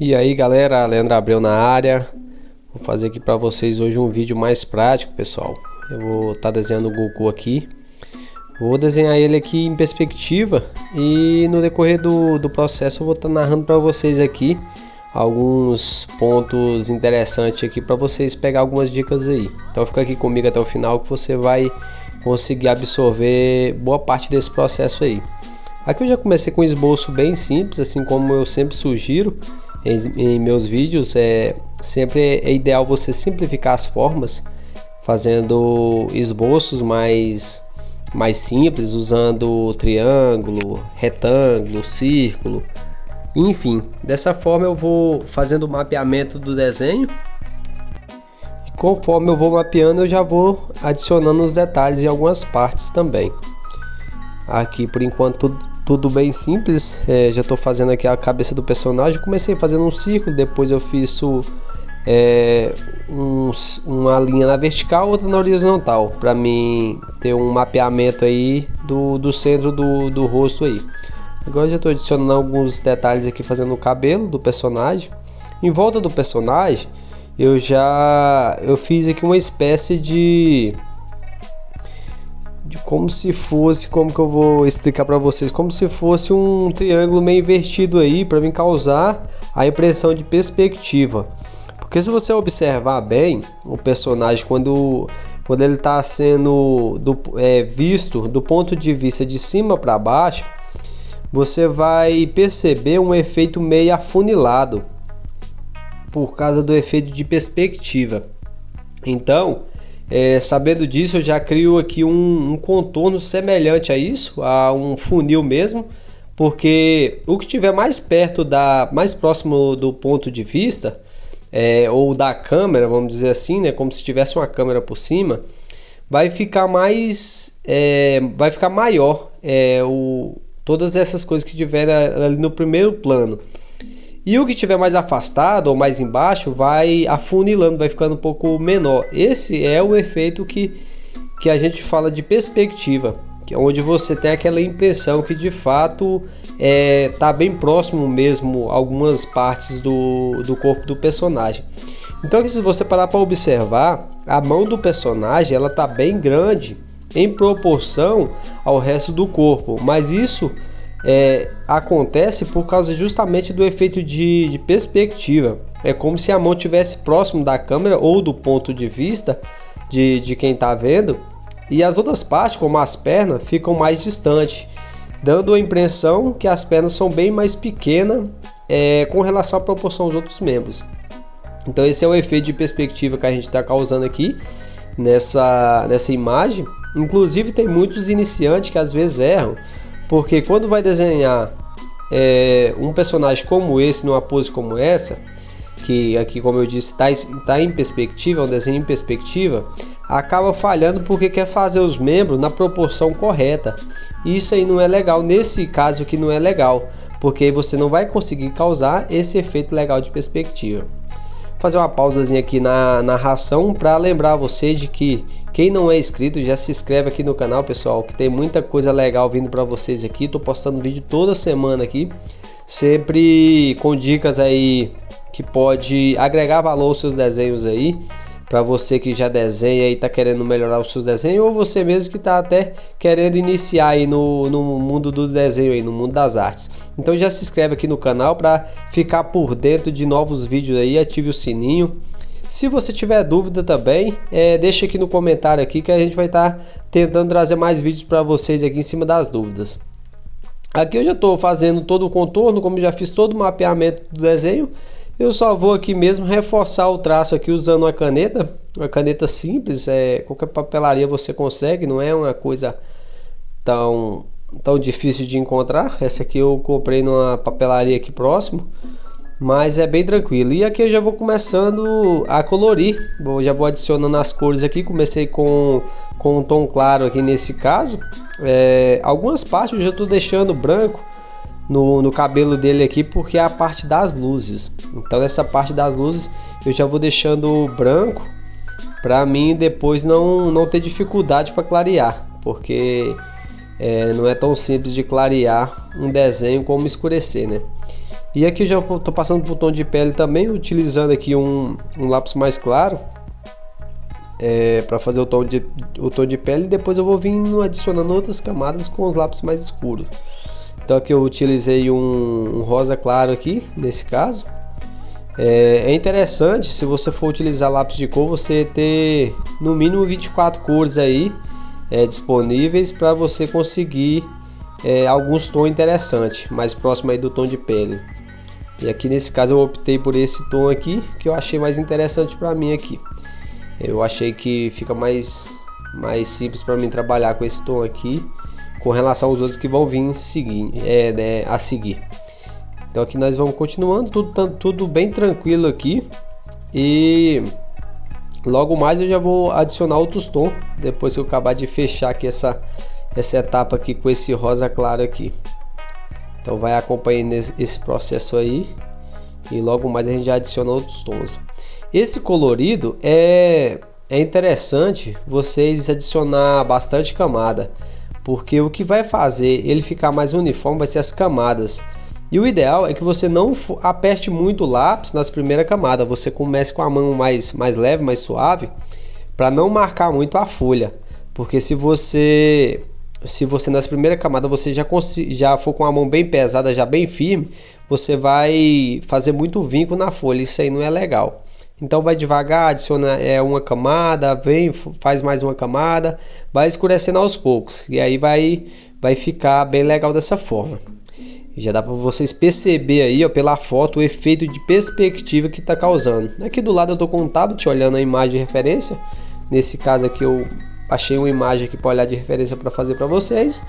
E aí galera, Leandro Abreu na área. Vou fazer aqui para vocês hoje um vídeo mais prático, pessoal. Eu vou estar desenhando o Goku aqui. Vou desenhar ele aqui em perspectiva e no decorrer do processo eu vou estar narrando para vocês aqui alguns pontos interessantes aqui para vocês pegar algumas dicas aí. Então fica aqui comigo até o final que você vai conseguir absorver boa parte desse processo aí. Aqui eu já comecei com um esboço bem simples, assim como eu sempre sugiro em meus vídeos. Sempre é ideal você simplificar as formas, fazendo esboços mais simples, usando triângulo, retângulo, círculo, enfim. Dessa forma eu vou fazendo o mapeamento do desenho e conforme eu vou mapeando eu já vou adicionando os detalhes em algumas partes também. Aqui por enquanto tudo bem simples. Já estou fazendo aqui a cabeça do personagem. Comecei fazendo um círculo, depois eu fiz uma linha na vertical, outra na horizontal, para mim ter um mapeamento aí do centro do rosto aí. Agora já estou adicionando alguns detalhes aqui, fazendo o cabelo do personagem. Em volta do personagem eu fiz aqui uma espécie de como se fosse, como que eu vou explicar para vocês, como se fosse um triângulo meio invertido aí, para vir causar a impressão de perspectiva. Porque se você observar bem o personagem quando ele está sendo visto do ponto de vista de cima para baixo, você vai perceber um efeito meio afunilado por causa do efeito de perspectiva. Então, sabendo disso, eu já crio aqui um contorno semelhante a isso, a um funil mesmo, porque o que estiver mais perto mais próximo do ponto de vista, ou da câmera, vamos dizer assim, né, como se tivesse uma câmera por cima, vai ficar maior todas essas coisas que tiver ali no primeiro plano. E o que estiver mais afastado ou mais embaixo vai afunilando, vai ficando um pouco menor. Esse é o efeito que a gente fala de perspectiva, que é onde você tem aquela impressão que de fato tá bem próximo mesmo algumas partes do corpo do personagem. Então aqui, se você parar para observar, a mão do personagem ela tá bem grande em proporção ao resto do corpo, mas isso acontece por causa justamente do efeito de perspectiva. É como se a mão estivesse próximo da câmera ou do ponto de vista de quem está vendo, e as outras partes, como as pernas, ficam mais distantes, dando a impressão que as pernas são bem mais pequenas com relação à proporção dos outros membros. Então esse é o efeito de perspectiva que a gente está causando aqui nessa imagem. Inclusive tem muitos iniciantes que às vezes erram, porque quando vai desenhar um personagem como esse, numa pose como essa, que aqui, como eu disse, está em perspectiva, é um desenho em perspectiva, acaba falhando porque quer fazer os membros na proporção correta. Isso aí não é legal, nesse caso aqui não é legal, porque você não vai conseguir causar esse efeito legal de perspectiva. Vou fazer uma pausazinha aqui na narração para lembrar vocês de que quem não é inscrito já se inscreve aqui no canal, pessoal, que tem muita coisa legal vindo para vocês aqui. Estou postando vídeo toda semana aqui, sempre com dicas aí que pode agregar valor aos seus desenhos aí, para você que já desenha e está querendo melhorar os seus desenhos, ou você mesmo que está até querendo iniciar aí no mundo do desenho, aí, no mundo das artes. Então já se inscreve aqui no canal para ficar por dentro de novos vídeos aí, ative o sininho. Se você tiver dúvida também, deixa aqui no comentário aqui que a gente vai estar tentando trazer mais vídeos para vocês aqui em cima das dúvidas. Aqui eu já estou fazendo todo o contorno, como já fiz todo o mapeamento do desenho. Eu só vou aqui mesmo reforçar o traço aqui usando uma caneta simples, qualquer papelaria você consegue, não é uma coisa tão difícil de encontrar. Essa aqui eu comprei numa papelaria aqui próximo, mas é bem tranquilo. E aqui eu já vou começando a colorir, já vou adicionando as cores aqui. Comecei com um tom claro aqui nesse caso. Algumas partes eu já estou deixando branco no cabelo dele aqui, porque é a parte das luzes. Então nessa parte das luzes eu já vou deixando branco para mim depois não ter dificuldade para clarear, porque não é tão simples de clarear um desenho como escurecer, né? E aqui eu já estou passando para o tom de pele também, utilizando aqui um lápis mais claro para fazer o tom de pele. E depois eu vou vir adicionando outras camadas com os lápis mais escuros. Então aqui eu utilizei um rosa claro aqui, nesse caso. É interessante, se você for utilizar lápis de cor, você ter no mínimo 24 cores aí disponíveis para você conseguir alguns tons interessantes, mais próximo aí do tom de pele. E aqui nesse caso eu optei por esse tom aqui, que eu achei mais interessante para mim aqui. Eu achei que fica mais simples para mim trabalhar com esse tom aqui, com relação aos outros que vão vir a seguir. Então aqui nós vamos continuando, tudo bem tranquilo aqui. E logo mais eu já vou adicionar outros tons, depois que eu acabar de fechar aqui essa etapa aqui com esse rosa claro aqui. Então vai acompanhando esse processo aí, e logo mais a gente já adiciona outros tons. Esse colorido é interessante vocês adicionar bastante camada, porque o que vai fazer ele ficar mais uniforme vai ser as camadas. E o ideal é que você não aperte muito o lápis nas primeiras camadas, você comece com a mão mais leve, mais suave, para não marcar muito a folha. Porque se você nas primeiras camadas você já for com a mão bem pesada, já bem firme, você vai fazer muito vinco na folha, isso aí não é legal. Então vai devagar, adiciona uma camada, faz mais uma camada, vai escurecendo aos poucos, e aí vai ficar bem legal dessa forma. Já dá para vocês perceber aí, ó, pela foto, o efeito de perspectiva que está causando. Aqui do lado eu estou com um tablet olhando a imagem de referência. Nesse caso aqui eu achei uma imagem aqui para olhar de referência para fazer para vocês.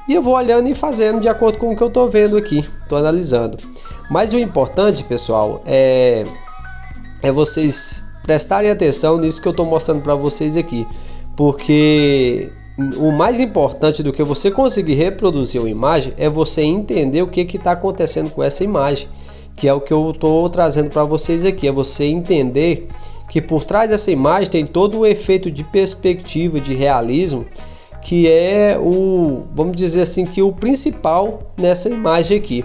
E eu vou olhando e fazendo de acordo com o que eu estou vendo aqui, estou analisando. Mas o importante, pessoal, é vocês prestarem atenção nisso que eu estou mostrando para vocês aqui. Porque o mais importante do que você conseguir reproduzir uma imagem é você entender o que está acontecendo com essa imagem, que é o que eu estou trazendo para vocês aqui. É você entender que por trás dessa imagem tem todo um efeito de perspectiva, de realismo, que é vamos dizer assim, que o principal nessa imagem aqui.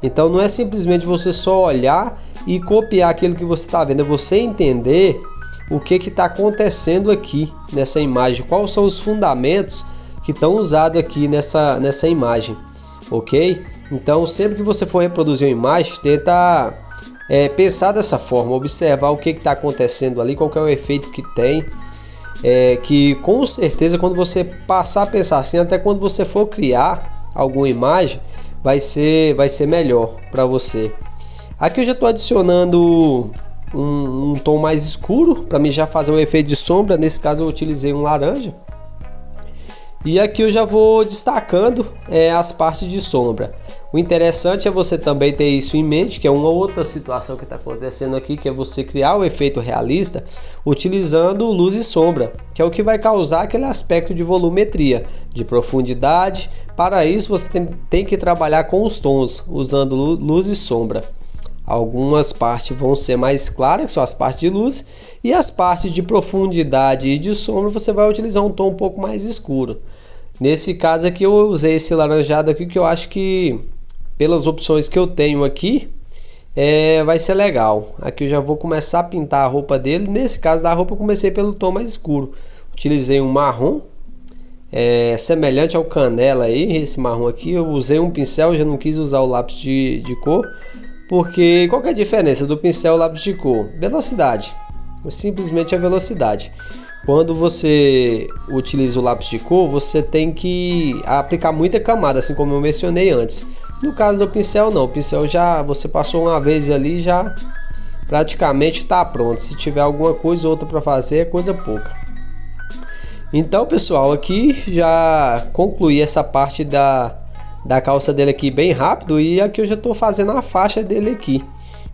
Então não é simplesmente você só olhar e copiar aquilo que você está vendo, é você entender o que está acontecendo aqui nessa imagem, quais são os fundamentos que estão usados aqui nessa imagem, ok? Então sempre que você for reproduzir uma imagem, tenta pensar dessa forma, observar o que está acontecendo ali, qual que é o efeito que tem, que com certeza quando você passar a pensar assim, até quando você for criar alguma imagem, vai ser melhor para você. Aqui eu já estou adicionando um tom mais escuro para mim já fazer o efeito de sombra. Nesse caso eu utilizei um laranja, e aqui eu já vou destacando as partes de sombra. O interessante é você também ter isso em mente, que é uma outra situação que está acontecendo aqui, que é você criar o efeito realista utilizando luz e sombra, que é o que vai causar aquele aspecto de volumetria, de profundidade. Para isso você tem que trabalhar com os tons, usando luz e sombra. Algumas partes vão ser mais claras, que são as partes de luz, e as partes de profundidade e de sombra você vai utilizar um tom um pouco mais escuro. Nesse caso aqui eu usei esse laranjado aqui, que eu acho que pelas opções que eu tenho aqui vai ser legal. Aqui eu já vou começar a pintar a roupa dele. Nesse caso da roupa eu comecei pelo tom mais escuro, utilizei um marrom semelhante ao canela aí, esse marrom aqui. Eu usei um pincel, já não quis usar o lápis de cor, porque qual que é a diferença do pincel e lápis de cor? Velocidade, simplesmente a velocidade. Quando você utiliza o lápis de cor, você tem que aplicar muita camada, assim como eu mencionei antes. No caso do pincel não, o pincel já você passou uma vez ali, já praticamente está pronto. Se tiver alguma coisa ou outra para fazer, é coisa pouca. Então pessoal, aqui já concluí essa parte da calça dele aqui bem rápido, e aqui eu já estou fazendo a faixa dele aqui.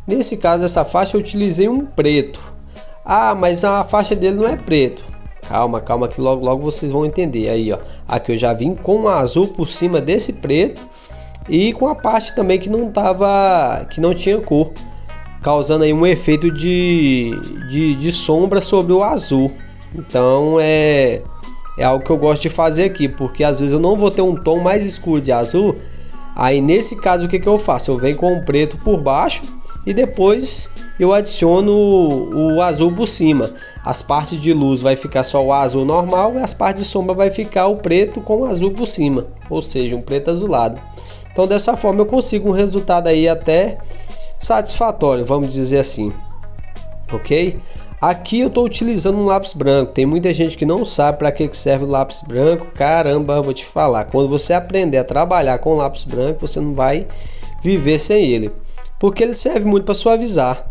Nesse caso essa faixa eu utilizei um preto. Ah, mas a faixa dele não é preto. Calma que logo vocês vão entender. Aí ó, aqui eu já vim com um azul por cima desse preto e com a parte também que não tinha cor, causando aí um efeito de sombra sobre o azul. Então é algo que eu gosto de fazer aqui, porque às vezes eu não vou ter um tom mais escuro de azul, Aí nesse caso o que eu faço? Eu venho com o preto por baixo e depois eu adiciono o azul por cima. As partes de luz vai ficar só o azul normal e as partes de sombra vai ficar o preto com o azul por cima, ou seja, um preto azulado. Então dessa forma eu consigo um resultado aí até satisfatório, vamos dizer assim, ok? Aqui eu estou utilizando um lápis branco. Tem muita gente que não sabe para que serve o lápis branco. Caramba, vou te falar, quando você aprender a trabalhar com lápis branco, você não vai viver sem ele, porque ele serve muito para suavizar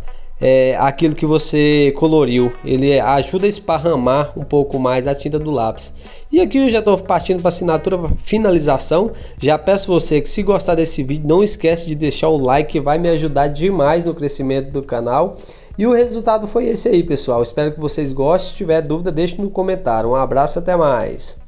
aquilo que você coloriu. Ele ajuda a esparramar um pouco mais a tinta do lápis. E aqui eu já estou partindo para a assinatura, finalização. Já peço você que, se gostar desse vídeo, não esquece de deixar o like, que vai me ajudar demais no crescimento do canal. E o resultado foi esse aí, pessoal. Espero que vocês gostem. Se tiver dúvida, deixe no comentário. Um abraço e até mais.